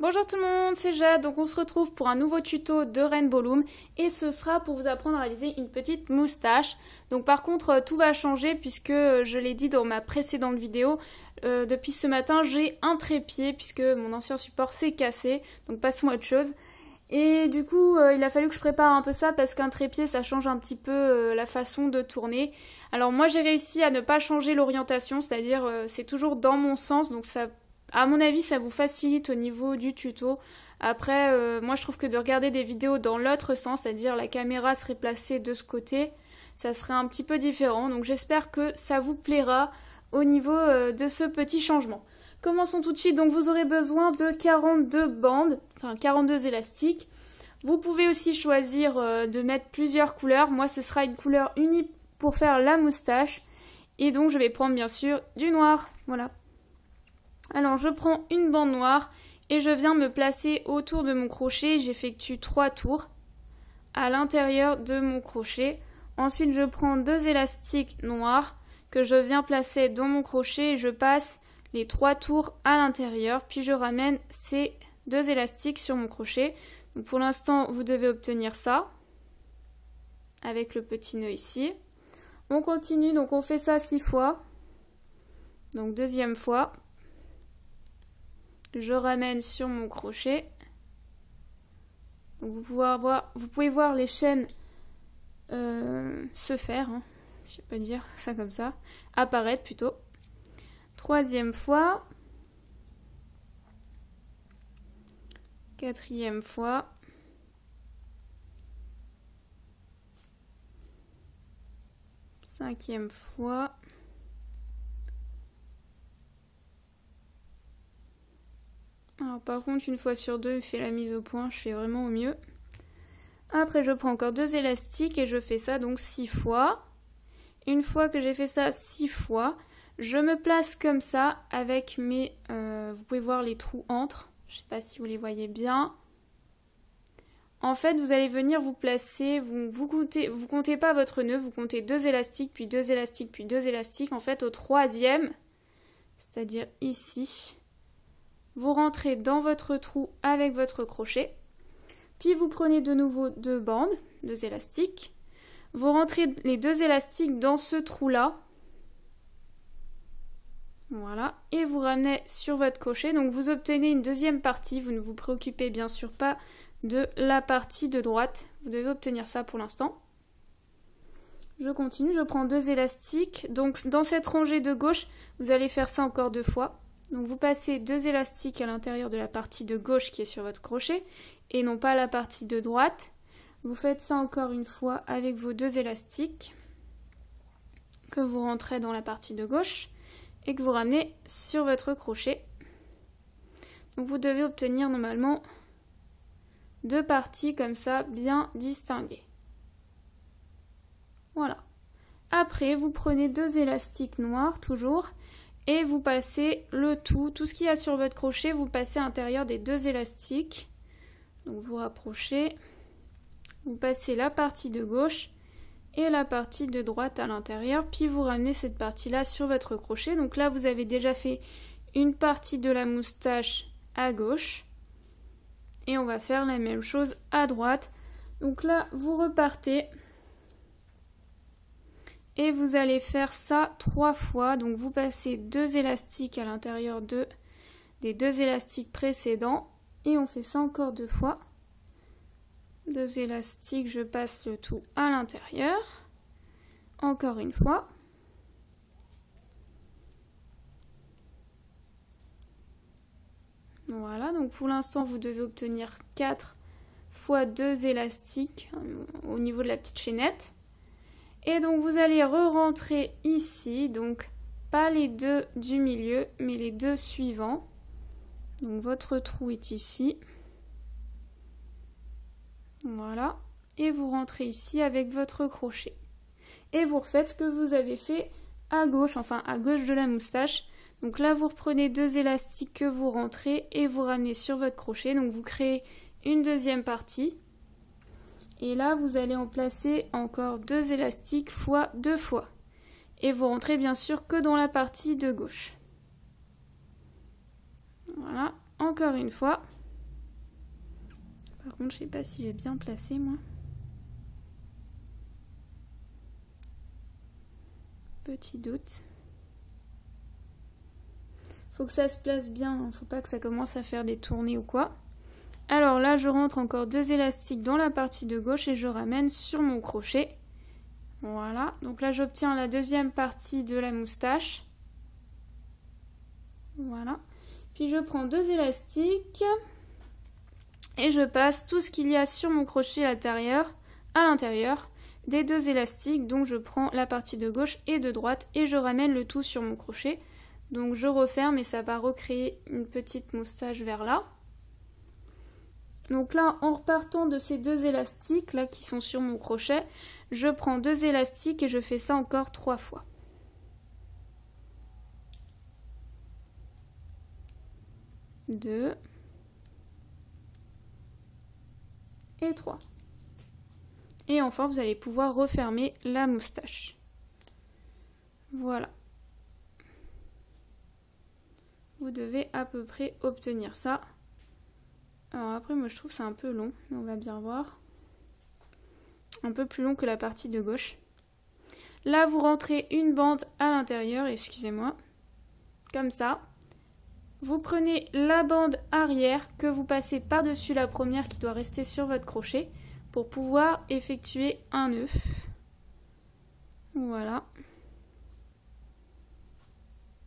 Bonjour tout le monde, c'est Jade, donc on se retrouve pour un nouveau tuto de Rainbow Loom et ce sera pour vous apprendre à réaliser une petite moustache. Donc par contre tout va changer puisque je l'ai dit dans ma précédente vidéo, depuis ce matin j'ai un trépied puisque mon ancien support s'est cassé, donc passons à autre chose. Et du coup il a fallu que je prépare un peu ça parce qu'un trépied ça change un petit peu la façon de tourner. Alors moi j'ai réussi à ne pas changer l'orientation, c'est-à-dire c'est toujours dans mon sens, donc ça... À mon avis, ça vous facilite au niveau du tuto. Après, moi je trouve que de regarder des vidéos dans l'autre sens, c'est-à-dire la caméra serait placée de ce côté, ça serait un petit peu différent. Donc j'espère que ça vous plaira au niveau de ce petit changement. Commençons tout de suite. Donc vous aurez besoin de 42 bandes, enfin 42 élastiques. Vous pouvez aussi choisir de mettre plusieurs couleurs. Moi ce sera une couleur unie pour faire la moustache. Et donc je vais prendre bien sûr du noir. Voilà. Alors je prends une bande noire et je viens me placer autour de mon crochet. J'effectue 3 tours à l'intérieur de mon crochet. Ensuite je prends 2 élastiques noirs que je viens placer dans mon crochet et je passe les 3 tours à l'intérieur. Puis je ramène ces 2 élastiques sur mon crochet. Donc pour l'instant vous devez obtenir ça avec le petit nœud ici. On continue, donc on fait ça 6 fois. Donc deuxième fois. Je ramène sur mon crochet. Donc vous pouvez voir les chaînes se faire, hein. Je vais pas dire ça comme ça, apparaître plutôt. Troisième fois. Quatrième fois. Cinquième fois. Alors par contre, une fois sur deux, je fais la mise au point, je fais vraiment au mieux. Après, je prends encore 2 élastiques et je fais ça donc 6 fois. Une fois que j'ai fait ça 6 fois, je me place comme ça avec mes... vous pouvez voir les trous entre, je ne sais pas si vous les voyez bien. En fait, vous allez venir vous placer, vous comptez pas votre nœud, vous comptez 2 élastiques, puis 2 élastiques, puis 2 élastiques. En fait, au troisième, c'est-à-dire ici... Vous rentrez dans votre trou avec votre crochet, puis vous prenez de nouveau 2 bandes, 2 élastiques, vous rentrez les 2 élastiques dans ce trou-là, voilà, et vous ramenez sur votre crochet, donc vous obtenez une deuxième partie, vous ne vous préoccupez bien sûr pas de la partie de droite, vous devez obtenir ça pour l'instant. Je continue, je prends 2 élastiques, donc dans cette rangée de gauche, vous allez faire ça encore 2 fois. Donc vous passez 2 élastiques à l'intérieur de la partie de gauche qui est sur votre crochet et non pas la partie de droite. Vous faites ça encore une fois avec vos 2 élastiques que vous rentrez dans la partie de gauche et que vous ramenez sur votre crochet. Donc vous devez obtenir normalement 2 parties comme ça bien distinguées. Voilà. Après vous prenez 2 élastiques noirs toujours. Et vous passez le tout ce qu'il y a sur votre crochet, vous passez à l'intérieur des 2 élastiques. Donc vous rapprochez, vous passez la partie de gauche et la partie de droite à l'intérieur, puis vous ramenez cette partie-là sur votre crochet. Donc là, vous avez déjà fait une partie de la moustache à gauche. Et on va faire la même chose à droite. Donc là, vous repartez. Et vous allez faire ça 3 fois, donc vous passez 2 élastiques à l'intérieur des 2 élastiques précédents. Et on fait ça encore 2 fois. 2 élastiques, je passe le tout à l'intérieur. Encore une fois. Voilà, donc pour l'instant vous devez obtenir 4 fois 2 élastiques au niveau de la petite chaînette. Et donc vous allez re-rentrer ici, donc pas les 2 du milieu, mais les 2 suivants. Donc votre trou est ici. Voilà. Et vous rentrez ici avec votre crochet. Et vous refaites ce que vous avez fait à gauche, enfin à gauche de la moustache. Donc là vous reprenez 2 élastiques que vous rentrez et vous ramenez sur votre crochet. Donc vous créez une deuxième partie. Et là, vous allez en placer encore 2 élastiques fois 2 fois. Et vous rentrez bien sûr que dans la partie de gauche. Voilà, encore une fois. Par contre, je sais pas si j'ai bien placé moi. Petit doute. Faut que ça se place bien, hein. Faut pas que ça commence à faire des tournées ou quoi. Alors là, je rentre encore 2 élastiques dans la partie de gauche et je ramène sur mon crochet. Voilà, donc là j'obtiens la deuxième partie de la moustache. Voilà. Puis je prends 2 élastiques et je passe tout ce qu'il y a sur mon crochet à l'intérieur des 2 élastiques. Donc je prends la partie de gauche et de droite et je ramène le tout sur mon crochet. Donc je referme et ça va recréer une petite moustache vers là. Donc là, en repartant de ces 2 élastiques là qui sont sur mon crochet, je prends 2 élastiques et je fais ça encore 3 fois. Deux et 3. Et enfin, vous allez pouvoir refermer la moustache. Voilà. Vous devez à peu près obtenir ça. Alors après, moi je trouve que c'est un peu long, mais on va bien voir. Un peu plus long que la partie de gauche. Là, vous rentrez une bande à l'intérieur, excusez-moi, comme ça. Vous prenez la bande arrière que vous passez par-dessus la première qui doit rester sur votre crochet pour pouvoir effectuer un nœud. Voilà.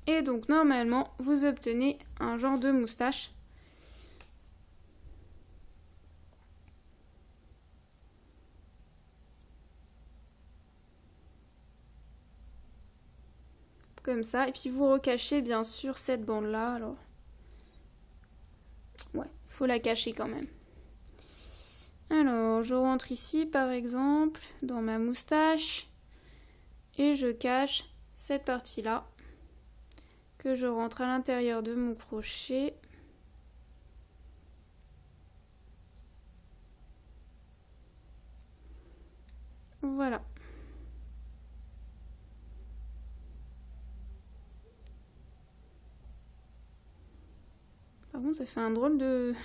Et donc normalement, vous obtenez un genre de moustache. Comme ça, et puis vous recachez bien sûr cette bande là. Alors ouais, faut la cacher quand même. Alors je rentre ici par exemple dans ma moustache et je cache cette partie là que je rentre à l'intérieur de mon crochet. Voilà. Par contre, ça fait un drôle de...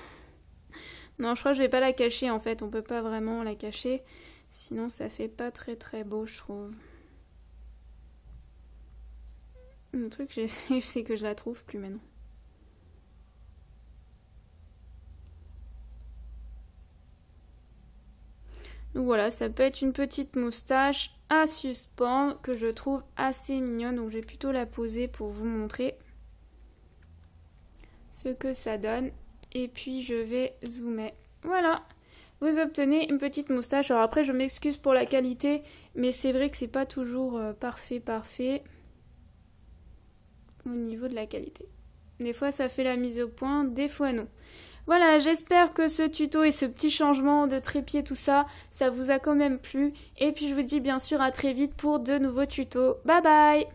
Non, je crois que je vais pas la cacher en fait. On peut pas vraiment la cacher. Sinon, ça fait pas très très beau, je trouve. Le truc, c'est que je la trouve plus maintenant. Donc voilà, ça peut être une petite moustache à suspendre que je trouve assez mignonne. Donc je vais plutôt la poser pour vous montrer ce que ça donne. Et puis je vais zoomer. Voilà, vous obtenez une petite moustache. Alors après, je m'excuse pour la qualité, mais c'est vrai que c'est pas toujours parfait au niveau de la qualité. Des fois, ça fait la mise au point, des fois non. Voilà, j'espère que ce tuto et ce petit changement de trépied, tout ça, ça vous a quand même plu. Et puis je vous dis bien sûr à très vite pour de nouveaux tutos. Bye bye!